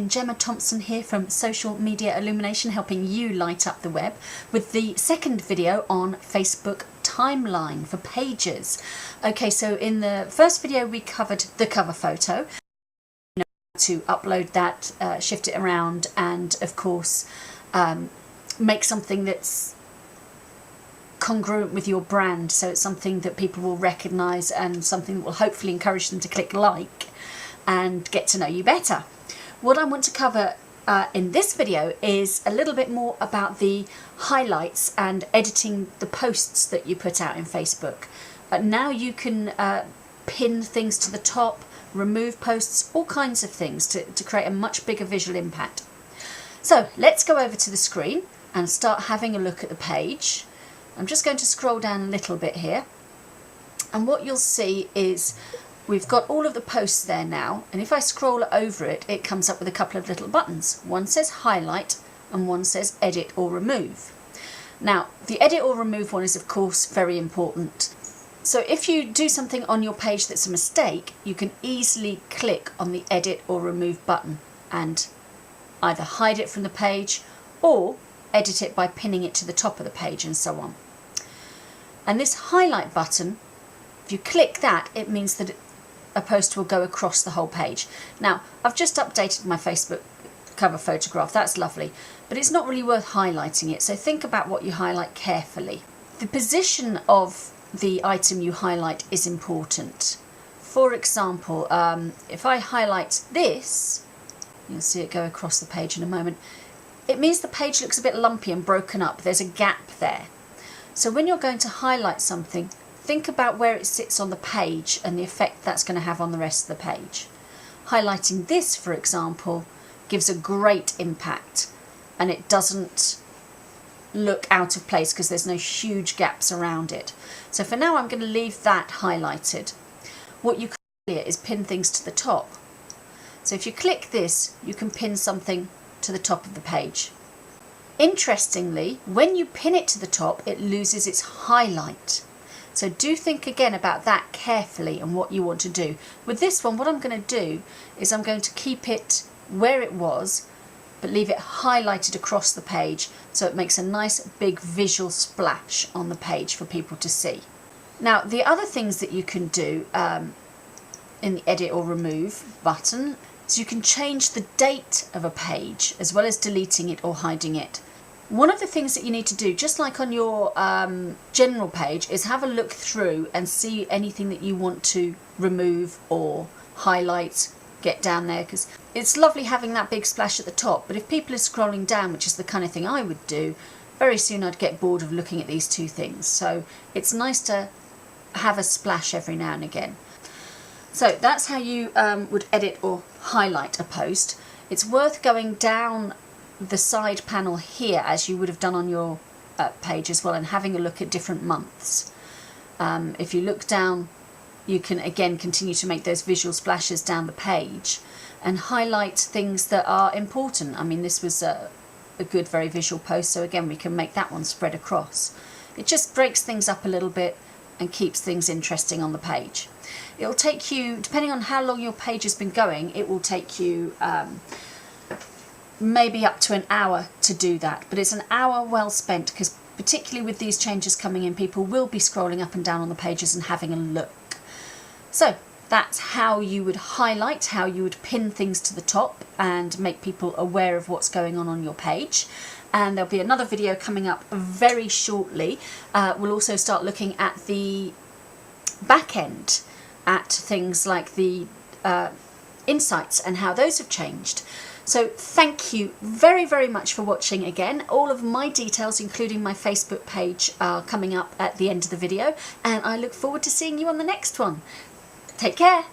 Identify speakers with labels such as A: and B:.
A: again, Gemma Thompson here from Social Media Illumination, helping you light up the web with the second video on Facebook timeline for pages. Okay, so in the first video we covered the cover photo, to upload that, shift it around, and of course make something that's congruent with your brand, so it's something that people will recognise and something that will hopefully encourage them to click like and get to know you better. What I want to cover in this video is a little bit more about the highlights and editing the posts that you put out in Facebook. Now you can pin things to the top, remove posts, all kinds of things to create a much bigger visual impact. So let's go over to the screen and start having a look at the page. I'm just going to scroll down a little bit here, and what you'll see is we've got all of the posts there now, and if I scroll over it, it comes up with a couple of little buttons. One says highlight and one says edit or remove. Now the edit or remove one is of course very important. So if you do something on your page that's a mistake, you can easily click on the edit or remove button and either hide it from the page or edit it by pinning it to the top of the page and so on. And this highlight button, if you click that, it means that a post will go across the whole page. Now I've just updated my Facebook cover photograph, that's lovely, but it's not really worth highlighting it, so think about what you highlight carefully. The position of the item you highlight is important. For example, if I highlight this, you'll see it go across the page in a moment, it means the page looks a bit lumpy and broken up. There's a gap there. So when you're going to highlight something, think about where it sits on the page and the effect that's going to have on the rest of the page. Highlighting this, for example, gives a great impact, and it doesn't look out of place because there's no huge gaps around it. So for now I'm going to leave that highlighted. What you can do here is pin things to the top. So if you click this, you can pin something to the top of the page. Interestingly, when you pin it to the top, it loses its highlight. So do think again about that carefully and what you want to do. With this one, what I'm going to do is I'm going to keep it where it was, but leave it highlighted across the page so it makes a nice big visual splash on the page for people to see. Now the other things that you can do in the edit or remove button is you can change the date of a page as well as deleting it or hiding it. One of the things that you need to do, just like on your general page, is have a look through and see anything that you want to remove or highlight, get down there, because it's lovely having that big splash at the top, but if people are scrolling down, which is the kind of thing I would do, very soon I'd get bored of looking at these two things. So it's nice to have a splash every now and again. So that's how you would edit or highlight a post. It's worth going down the side panel here as you would have done on your page as well, and having a look at different months. If you look down, you can again continue to make those visual splashes down the page and highlight things that are important. I mean, this was a good, very visual post, so again we can make that one spread across. It just breaks things up a little bit and keeps things interesting on the page. It'll take you, depending on how long your page has been going, it will take you maybe up to an hour to do that, but it's an hour well spent, because particularly with these changes coming in, people will be scrolling up and down on the pages and having a look. So that's how you would highlight, how you would pin things to the top and make people aware of what's going on your page. And there'll be another video coming up very shortly. We'll also start looking at the back end, at things like the insights and how those have changed. So thank you very, very much for watching again. All of my details, including my Facebook page, are coming up at the end of the video, and I look forward to seeing you on the next one. Take care.